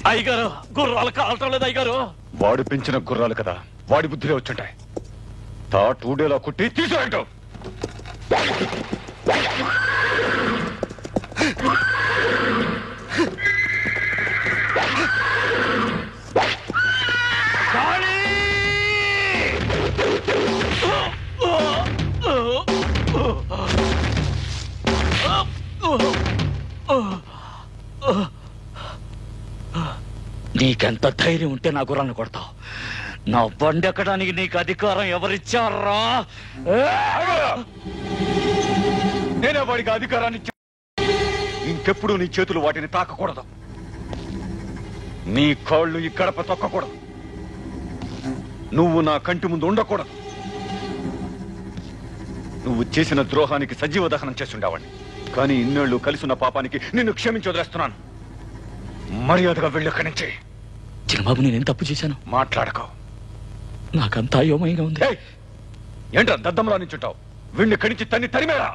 అయ్యగారు గుర్రాలు కావటం లేదు అయ్యగారు. వాడు పెంచిన గుర్రాలు కదా, వాడి బుద్ధిలో వచ్చుంటాయి. తాటూడేలా కుట్టి తీసేయటం. నీకెంత ధైర్యం ఉంటే నా గుర్రాన్ని కొడతావు? నా బండి ఎక్కడానికి నీకు అధికారం ఎవరిచ్చారా? నేనే వాడికి అధికారాన్ని ఇచ్చా. ఇంకెప్పుడు నీ చేతులు వాటిని తాకకూడదు. నీ కాళ్ళు ఈ గడప తొక్కకూడదు. నువ్వు నా కంటి ముందు ఉండకూడదు. నువ్వు చేసిన ద్రోహానికి సజీవ దహనం చేస్తుండేవాడిని. కానీ ఇన్నేళ్లు కలిసిన పాపానికి నిన్ను క్షమించి వదిలేస్తున్నాను. మర్యాదగా వెళ్ళక్కడి నుంచి. చిన్నబాబు, నేనేం తప్పు చేశాను? మాట్లాడకో. నాకంతా అయోమయంగా ఉంది. ఏంట్రా దద్దంలా నించుంటావు? వీణ్ణి కడిచి తన్ని తరిమేరా.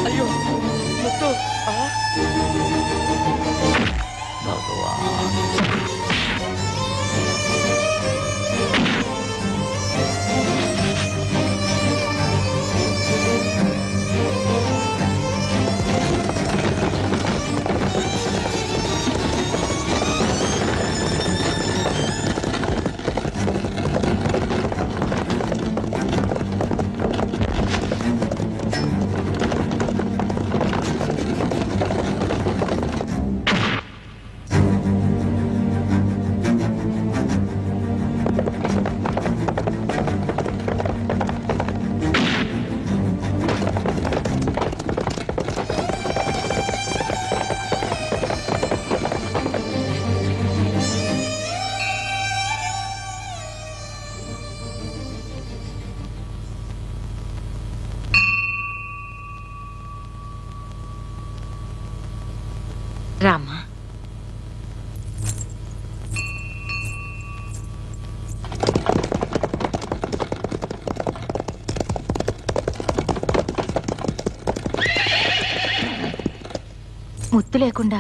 అయ్యో ముత్తు. రామా, ముత్తు లేకుండా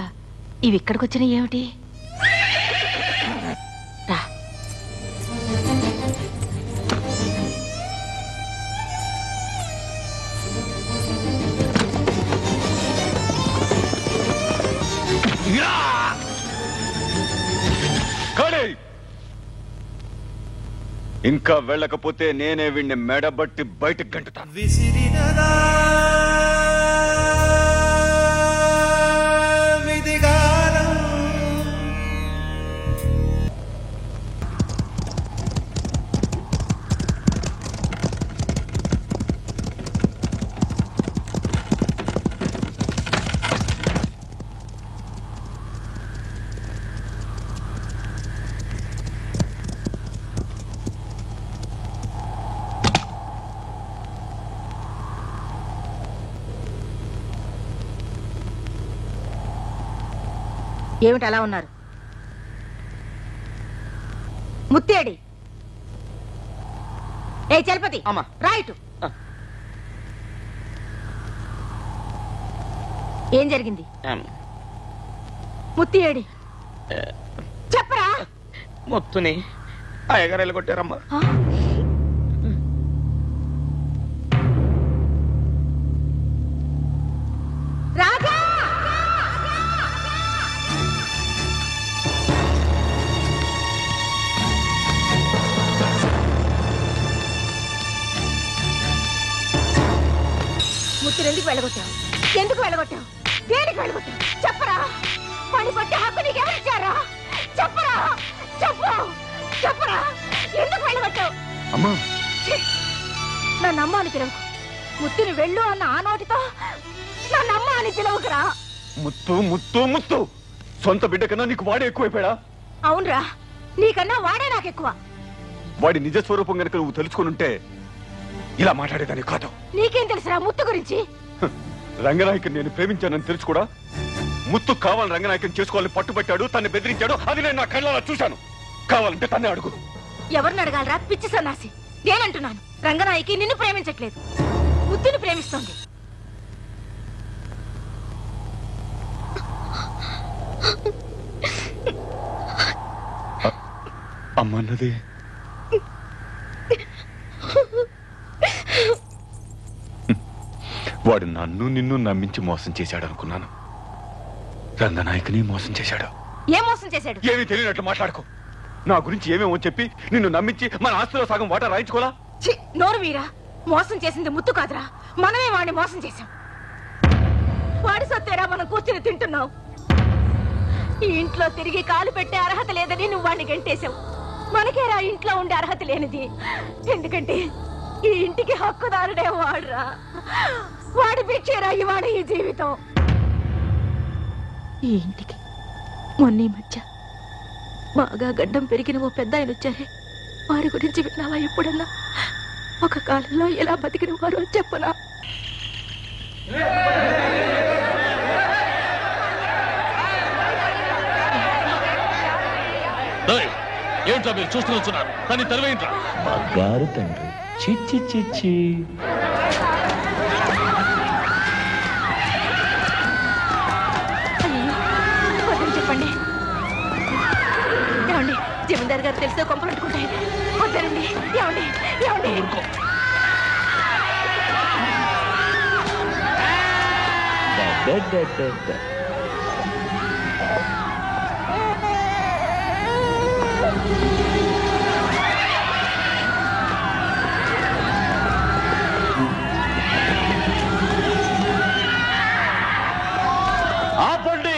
ఇవి ఇక్కడికి వచ్చినాయి ఏమిటి? రా. ఇంకా వెళ్ళకపోతే నేనే వీడిని మెడబట్టి బయటకు గంటుతాను. ఏమిటి అలా ఉన్నారు? ముత్తేడి. ఏ చలపతి, రైట్. ఏం జరిగింది? ముత్తి ఏడి చెప్పరా? ముత్తుని అయ్యగారు వెళ్ళగొట్టారమ్మా. రాజా! ముత్తుని ఎందుకు వెళ్ళగొట్టావు? ఎందుకు వెళ్ళగొట్టావు? దేనికి వెళ్ళగొట్టావు? చెప్పరా? పని పట్టే హక్కు నీకు ఎవరిచ్చారా? చెప్పరా? చెప్పు, చెప్పరా? ఎందుకు వెళ్ళగొట్టావు? అమ్మా, నన్ను అమ్మ అని పిలవకు. ముత్తుని వెళ్ళు అన్న ఆ నోటితో నన్ను అమ్మ అని పిలవకురా. ముత్తు ముత్తు ముత్తు, సొంత బిడ్డ కన్నా నీకు వాడే ఎక్కువైపోయాడా? అవునరా, నీకన్నా వాడే నాకెక్కువ. వాడి నిజ స్వరూపం గనుక నువ్వు తెలుసుకునుంటే ఇలా మాట్లాడేదాన్ని కాదు. నీకేం తెలుసురా ముత్తు గురించి? రంగనాయకుని నేను ప్రేమించానని తెలుసు కూడా ముత్తు కావాలని రంగనాయకుని చేసుకోవాలని పట్టుబట్టాడు, తన్ని బెదిరించాడు. అది నేను నా కళ్ళలో చూశాను. కావాలంటే తన్నే అడుగు. ఎవరిని అడగాలరా పిచ్చి సన్నాసి? నేనంటున్నాను, రంగనాయకి నిన్ను ప్రేమించట్లేదు, ముత్తుని ప్రేమిస్తోంది. అమ్మన్నది వాడు నన్ను నిన్ను నమ్మించి మోసం చేశాడు అనుకున్నాను. రంగనాయకుని మోసం చేశాడు. ఏం మోసం చేశాడు? ఏమీ తెలియనట్లు మాట్లాడుకో. నా గురించి ఏమేమో చెప్పి నిన్ను నమ్మించి మన ఆస్తిలో సగం వాటా రాయించుకోలా? నోరు మీరా. మోసం చేసింది ముత్తు కాదురా, మనమే వాడిని మోసం చేశాం. వాడి సత్తేరా మనం కూర్చుని తింటున్నావు. ఈ ఇంట్లో తిరిగి కాలు పెట్టే అర్హత లేదని నువ్వు వాడిని గంటేశావు. మనకేరా ఇంట్లో ఉండే అర్హత లేనిది. ఎందుకంటే ఈ ఇంటికి హక్కుదారుడే వాడురా. వాడి భిక్షేరా ఇవాడు ఈ జీవితం. ఈ ఇంటికి మొన్న ఈ మధ్య బాగా గడ్డం పెరిగిన ఓ పెద్ద ఆయన వచ్చారే, వారి గురించి విన్నావా ఎప్పుడన్నా? ఒక కాలంలో ఎలా బతికిన వారు చెప్పనా? ఏంట్రా మీరు చూస్తున్నారు? కానీ తెరవేంట్రా బంగారు తండ్రి. చిచ్చి చిచ్చి చెప్పండి. ఏమండి, జమీందార్ గారు తెలిసే కొంపలంటుకుంటాయి. వద్దరండి. ఏమండి ఏమండి ఆపండి.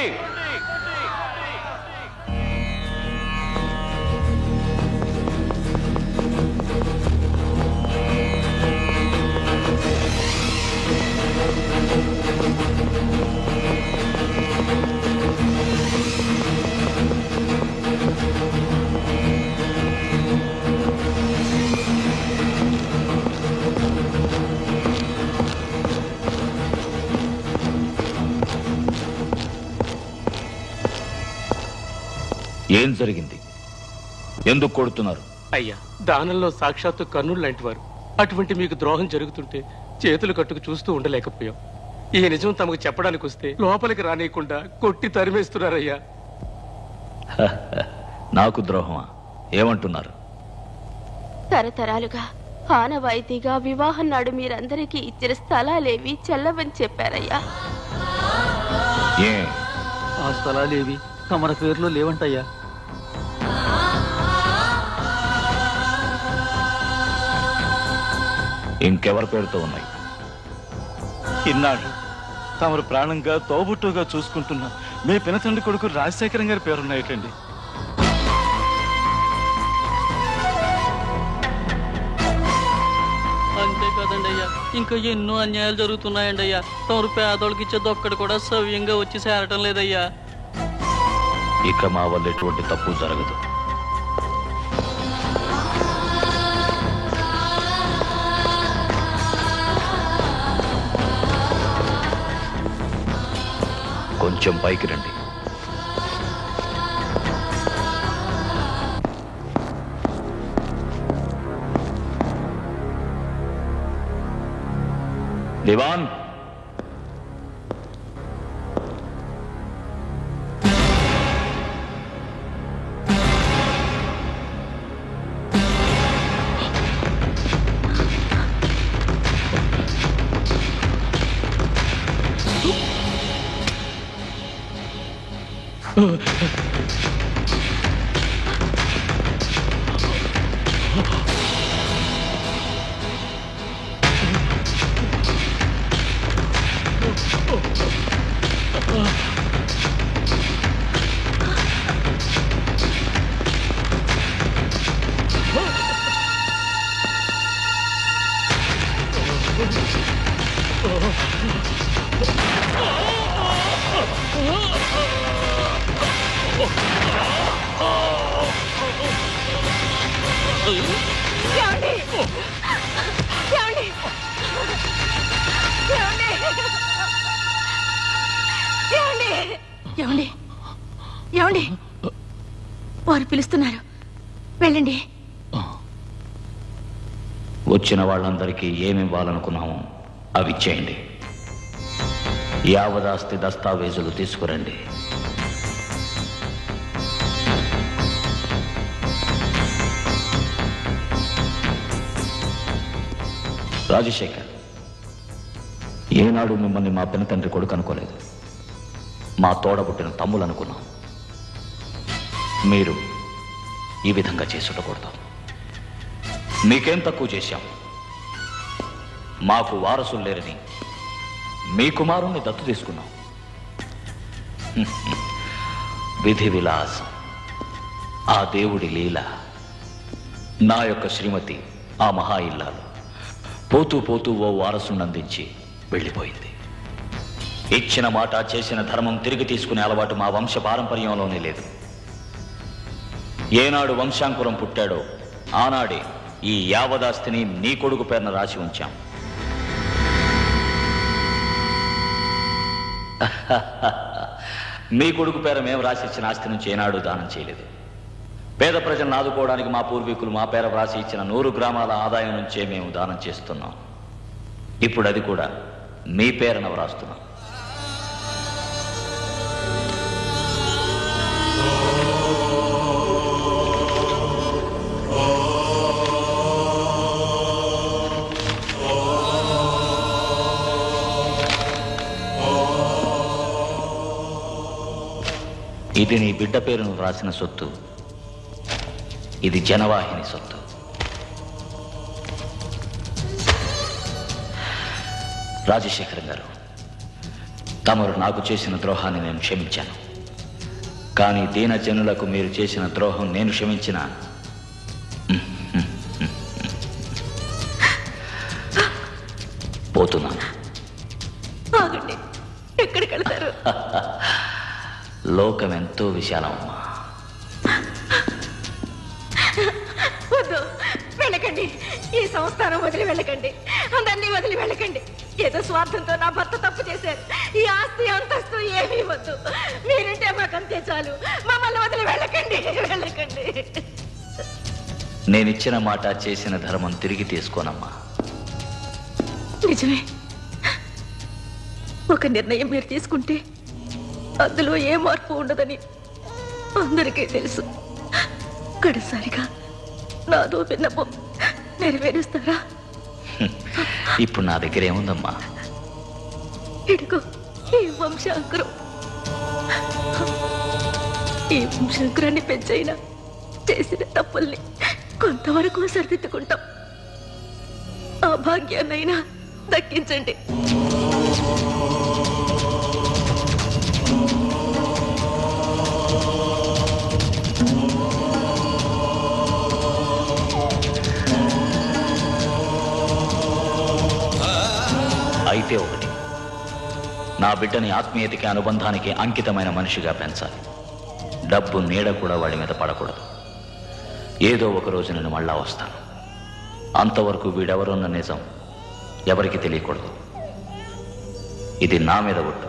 ఏం జరిగింది? ఎందుకు కొడుతున్నారు? అయ్యా, దానంలో సాక్షాత్తు కర్ణుడు లాంటి వారు. అటువంటి మీకు ద్రోహం జరుగుతుంటే చేతులు కట్టుకు చూస్తూ ఉండలేకపోయాం. ఈ నిజం తమకు చెప్పడానికి వస్తే లోపలికి రానియకుండా కొట్టి తరిమేస్తున్నారయ్యా. నాకు ద్రోహమా? ఏమంటున్నారు? తరతరాలుగా ఆనవాయితీగా వివాహం నాడు మీరందరికీ ఇచ్చిన స్థలాలేవి చెల్లవని చెప్పారయ్యా. ఏ ఆ స్థలాలేవి తమర పేర్లో లేవంటయ్యా. ఇంకెవరి పేరుతో ఉన్నాయి? ఇన్నాడు తమరు ప్రాణంగా తోబుట్టుగా చూసుకుంటున్నా మీ పినతండ్రి కొడుకు రాజశేఖరం గారి పేరున్నాయటండి. అంతేకాదండి అయ్యా, ఇంకా ఎన్నో అన్యాయాలు జరుగుతున్నాయండి అయ్యా. తమరు పేదోళ్ళకి ఇచ్చేది ఒక్కడు కూడా సవ్యంగా వచ్చి చేరటం లేదయ్యా. ఇక మా వల్ల ఎటువంటి తప్పు జరగదు. కొంచెం పైకి రండి. దివాన్, ఏమండి? ఏమండి? ఏమండి? ఏమండి? ఏమండి? ఏమండి? వారు పిలుస్తున్నారు, వెళ్ళండి. వచ్చిన వాళ్ళందరికీ ఏమి ఇవ్వాలనుకున్నామో అవి ఇచ్చేయండి. యావదాస్తి దస్తావేజులు తీసుకురండి. రాజశేఖర్, ఏనాడు మిమ్మల్ని మా పెనతండ్రి కొడుకు అనుకోలేదు. మా తోడబుట్టిన తమ్ములు అనుకున్నాం. మీరు ఈ విధంగా చేసుండకూడదు. మీకేం తక్కువ చేశాం? మాకు వారసులు లేరని మీ కుమారుణ్ణి దత్తు తీసుకున్నాం. విధి విలాసం, ఆ దేవుడి లీల. నా యొక్క శ్రీమతి ఆ మహా ఇల్లాలు పోతూ పోతూ ఓ వారసుని అందించి వెళ్ళిపోయింది. ఇచ్చిన మాట, చేసిన ధర్మం తిరిగి తీసుకునే అలవాటు మా వంశ పారంపర్యంలోనే లేదు. ఏనాడు వంశాంకురం పుట్టాడో ఆనాడే ఈ యావదాస్తిని నీ కొడుకు పేరున రాసి ఉంచాం. మీ కొడుకు పేర మేము రాసి ఇచ్చిన ఆస్తి నుంచి ఏనాడు దానం చేయలేదు. పేద ప్రజలను ఆదుకోవడానికి మా పూర్వీకులు మా పేర వ్రాసి ఇచ్చిన 100 గ్రామాల ఆదాయం నుంచే మేము దానం చేస్తున్నాం. ఇప్పుడు అది కూడా మీ పేరున వ్రాస్తున్నాం. ఇది నీ బిడ్డ పేరును వ్రాసిన సొత్తు. ఇది జనవాహిని సొత్తు. రాజశేఖరం గారు, తమరు నాకు చేసిన ద్రోహాన్ని నేను క్షమించాను. కానీ దీన జనులకు మీరు చేసిన ద్రోహం నేను క్షమించిన పోతున్నాను. ఆగండి, ఎక్కడికి వెళ్తారు? లోకం ఎంతో విశాలమ్మా. వద్దు, వెళ్ళకండి. ఈ సంస్థానం వదిలి వెళ్ళకండి. అందరినీ వదిలి వెళ్ళకండి. ఏదో స్వార్థంతో నా భర్త తప్పు చేశారు. ఈ ఆస్తి అంతస్తు ఏమీ వద్దు. మీరుంటే మాకంతే చాలు. మమ్మల్ని వదిలి వెళ్ళకండి, వెళ్ళకండి. నేనిచ్చిన మాట, చేసిన ధర్మం తిరిగి తీసుకోనమ్మా. నిజమే. ఒక నిర్ణయం మీరు తీసుకుంటే అందులో ఏ మార్పు ఉండదని అందరికీ తెలుసు. గడసారిగా నాదో విన్నపం నెరవేరుస్తారా? ఇప్పుడు నా దగ్గర ఏముందమ్మా? ఇడుగు ఈ వంశాంకురం. ఈ వంశాంకురాన్ని పెంచైనా చేసిన తప్పుల్ని కొంతవరకు సరిదిద్దుకుంటాం. ఆ భాగ్యాన్నైనా దక్కించండి. అయితే ఒకటి, నా బిడ్డని ఆత్మీయతకి, అనుబంధానికి అంకితమైన మనిషిగా పెంచాలి. డబ్బు నీడ కూడా వాడి మీద పడకూడదు. ఏదో ఒక రోజు నేను మళ్ళా వస్తాను. అంతవరకు వీడెవరున్న నిజం ఎవరికి తెలియకూడదు. ఇది నా మీద ఒట్టు.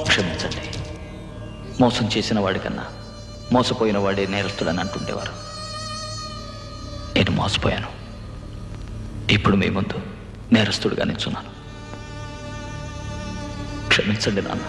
క్షమించండి. మోసం చేసిన వాడికన్నా మోసపోయిన వాడే నేరస్తుడని అంటుండేవారు. నేను మోసపోయాను. ఇప్పుడు మీ ముందు నేరస్తుడిగా నిల్చున్నాను. క్షమించండి నాన్న.